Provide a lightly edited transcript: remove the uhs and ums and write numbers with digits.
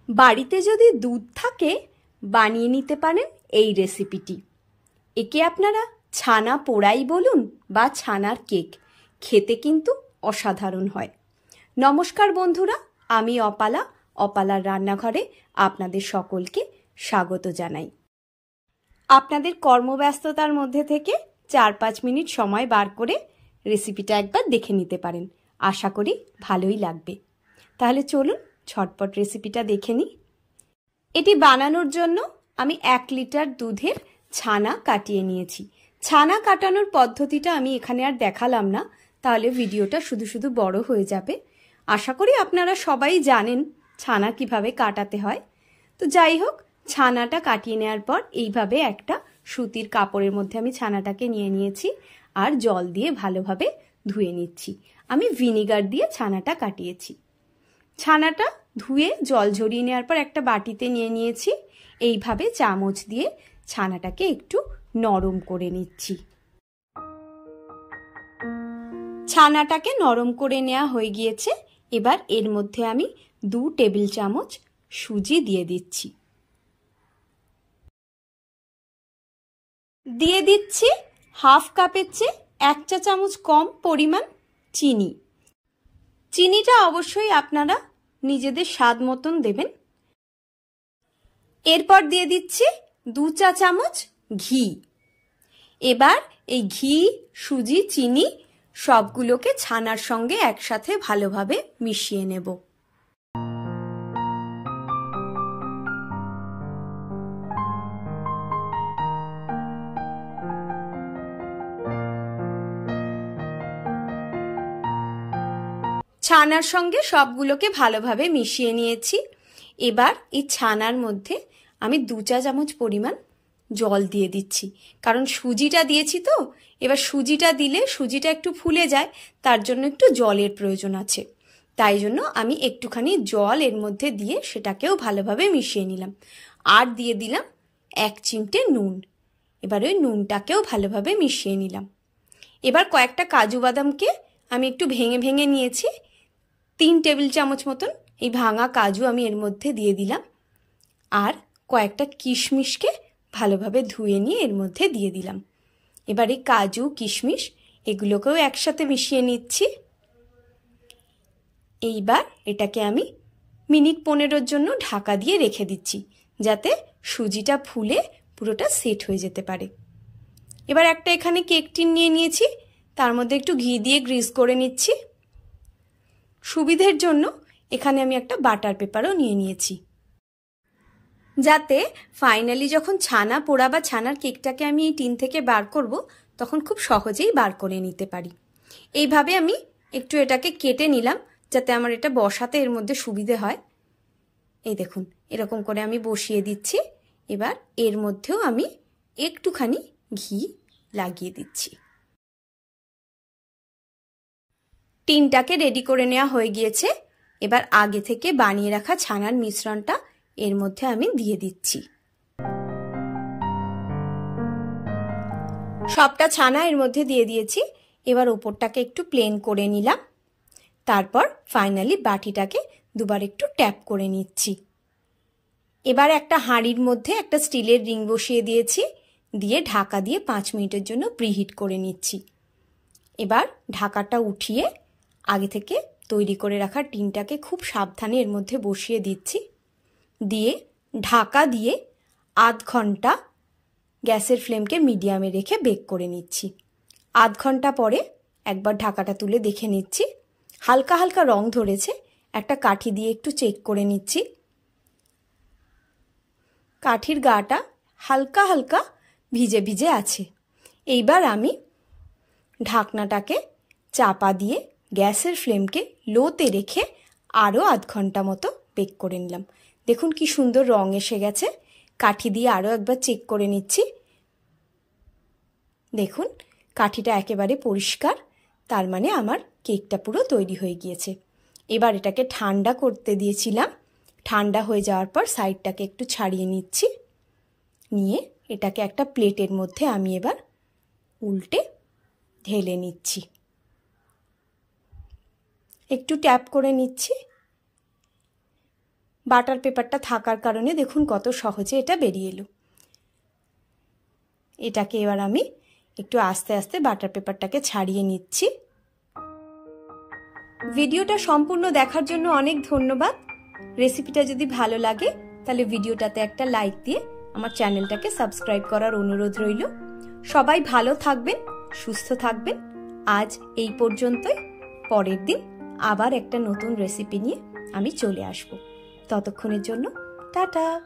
বাড়িতে যদি দুধ থাকে বানিয়ে নিতে পারেন এই রেসিপিটি। একে আপনারা ছানা পোড়াই বলুন বা ছানার কেক, খেতে কিন্তু অসাধারণ হয়। নমস্কার বন্ধুরা, আমি অপালা, অপালার রান্নাঘরে আপনাদের সকলকে স্বাগত জানাই। আপনাদের কর্মব্যস্ততার মধ্যে থেকে 4-5 মিনিট সময় বার করে রেসিপিটা একবার দেখে নিতে পারেন। আশা করি ভালোই লাগবে। তাহলে চলুন ঝটপট রেসিপিটা দেখে নিই। এটি বানানোর জন্য আমি 1 লিটার দুধের ছানা কাটিয়ে নিয়েছি। ছানা কাটানোর পদ্ধতিটা আমি এখানে আর দেখালাম না, তাহলে ভিডিওটা শুধু শুধু বড় হয়ে যাবে। আশা করি আপনারা সবাই জানেন ছানা কিভাবে কাটাতে হয়। তো যাই হোক, ছানাটা কাটিয়ে নেওয়ার পর এইভাবে একটা সুতির কাপড়ের মধ্যে আমি ছানাটাকে নিয়ে নিয়েছি আর জল দিয়ে ভালোভাবে ধুয়ে নিচ্ছি। আমি ভিনিগার দিয়ে ছানাটা কাটিয়েছি। ছানাটা ধুয়ে জল ঝরিয়ে নেওয়ার পর একটা বাটিতে নিয়ে নিয়েছি। এইভাবে চামচ দিয়ে ছানাটাকে একটু নরম করে নিচ্ছি। ছানাটাকে নরম করে নেওয়া হয়ে গিয়েছে। এবার এর মধ্যে আমি 2 টেবিল চামচ সুজি দিয়ে দিচ্ছি। দিয়ে দিচ্ছি হাফ কাপের চেয়ে 1 চা চামচ কম পরিমাণ চিনি। চিনিটা অবশ্যই আপনারা নিজেদের স্বাদ মতন দেবেন। এরপর দিয়ে দিচ্ছি 2 চা চামচ ঘি। এবার এই ঘি, সুজি, চিনি সবগুলোকে ছানার সঙ্গে একসাথে ভালোভাবে মিশিয়ে নেব। ছানার সঙ্গে সবগুলোকে ভালোভাবে মিশিয়ে নিয়েছি। এবার এই ছানার মধ্যে আমি 2 চা চামচ পরিমাণ জল দিয়ে দিচ্ছি, কারণ সুজিটা দিয়েছি তো। এবার সুজিটা দিলে সুজিটা একটু ফুলে যায়, তার জন্য একটু জলের প্রয়োজন আছে। তাই জন্য আমি একটুখানি জল এর মধ্যে দিয়ে সেটাকেও ভালোভাবে মিশিয়ে নিলাম। আর দিয়ে দিলাম 1 চিমটে নুন। এবার ওই নুনটাকেও ভালোভাবে মিশিয়ে নিলাম। এবার কয়েকটা কাজু বাদামকে আমি একটু ভেঙে ভেঙে নিয়েছি। 3 টেবিল চামচ মতন এই ভাঙা কাজু আমি এর মধ্যে দিয়ে দিলাম। আর কয়েকটা কিশমিশকে ভালোভাবে ধুয়ে নিয়ে এর মধ্যে দিয়ে দিলাম। এবার এই কাজু, কিশমিশ এগুলোকেও একসাথে মিশিয়ে নিচ্ছি। এইবার এটাকে আমি মিনিট 15-এর জন্য ঢাকা দিয়ে রেখে দিচ্ছি, যাতে সুজিটা ফুলে পুরোটা সেট হয়ে যেতে পারে। এবার একটা এখানে কেক টিন নিয়ে নিয়েছি, তার মধ্যে একটু ঘি দিয়ে গ্রিস করে নিচ্ছি। সুবিধের জন্য এখানে আমি একটা বাটার পেপারও নিয়ে নিয়েছি, যাতে ফাইনালি যখন ছানা পোড়া বা ছানার কেকটাকে আমি এই টিন থেকে বার করব, তখন খুব সহজেই বার করে নিতে পারি। এইভাবে আমি একটু এটাকে কেটে নিলাম, যাতে আমার এটা বসাতে এর মধ্যে সুবিধে হয়। এই দেখুন, এরকম করে আমি বসিয়ে দিচ্ছি। এবার এর মধ্যেও আমি একটুখানি ঘি লাগিয়ে দিচ্ছি। টিনটাকে রেডি করে নেওয়া হয়ে গিয়েছে। এবার আগে থেকে বানিয়ে রাখা ছানার মিশ্রণটা এর মধ্যে আমি দিয়ে দিচ্ছি। সবটা ছানা এর মধ্যে দিয়ে দিয়েছি। এবার ওপরটাকে একটু প্লেন করে নিলাম। তারপর ফাইনালি বাটিটাকে দুবার একটু ট্যাপ করে নিচ্ছি। এবার একটা হাঁড়ির মধ্যে একটা স্টিলের রিং বসিয়ে দিয়েছি, দিয়ে ঢাকা দিয়ে 5 মিনিটের জন্য প্রিহিট করে নিচ্ছি। এবার ঢাকাটা উঠিয়ে আগে থেকে তৈরি করে রাখা টিনটাকে খুব সাবধানে এর মধ্যে বসিয়ে দিচ্ছি। দিয়ে ঢাকা দিয়ে আধ ঘন্টা গ্যাসের ফ্লেমকে মিডিয়ামে রেখে বেক করে নিচ্ছি। আধ ঘন্টা পরে একবার ঢাকাটা তুলে দেখে নিচ্ছি, হালকা হালকা রং ধরেছে। একটা কাঠি দিয়ে একটু চেক করে নিচ্ছি। কাঠির গাটা হালকা হালকা ভিজে ভিজে আছে। এইবার আমি ঢাকনাটাকে চাপা দিয়ে গ্যাসের ফ্লেমকে লোতে রেখে আরও আধ ঘন্টা মতো বেক করে নিলাম। দেখুন কি সুন্দর রং এসে গেছে। কাঠি দিয়ে আরও একবার চেক করে নিচ্ছি। দেখুন কাঠিটা একেবারে পরিষ্কার, তার মানে আমার কেকটা পুরো তৈরি হয়ে গিয়েছে। এবার এটাকে ঠান্ডা করতে দিয়েছিলাম। ঠান্ডা হয়ে যাওয়ার পর সাইডটাকে একটু ছাড়িয়ে নিচ্ছি। নিয়ে এটাকে একটা প্লেটের মধ্যে আমি এবার উল্টে ঢেলে নিচ্ছি। একটু ট্যাপ করে নিচ্ছি। বাটার পেপারটা থাকার কারণে দেখুন কত সহজে এটা বেরিয়ে এলো। এটাকে এবার আমি একটু আস্তে আস্তে বাটার পেপারটাকে ছাড়িয়ে নিচ্ছি। ভিডিওটা সম্পূর্ণ দেখার জন্য অনেক ধন্যবাদ। রেসিপিটা যদি ভালো লাগে তাহলে ভিডিওটাতে একটা লাইক দিয়ে আমার চ্যানেলটাকে সাবস্ক্রাইব করার অনুরোধ রইল। সবাই ভালো থাকবেন, সুস্থ থাকবেন। আজ এই পর্যন্তই। পরের দিন আবার একটা নতুন রেসিপি নিয়ে আমি চলে আসব। ততক্ষণের জন্য টাটা।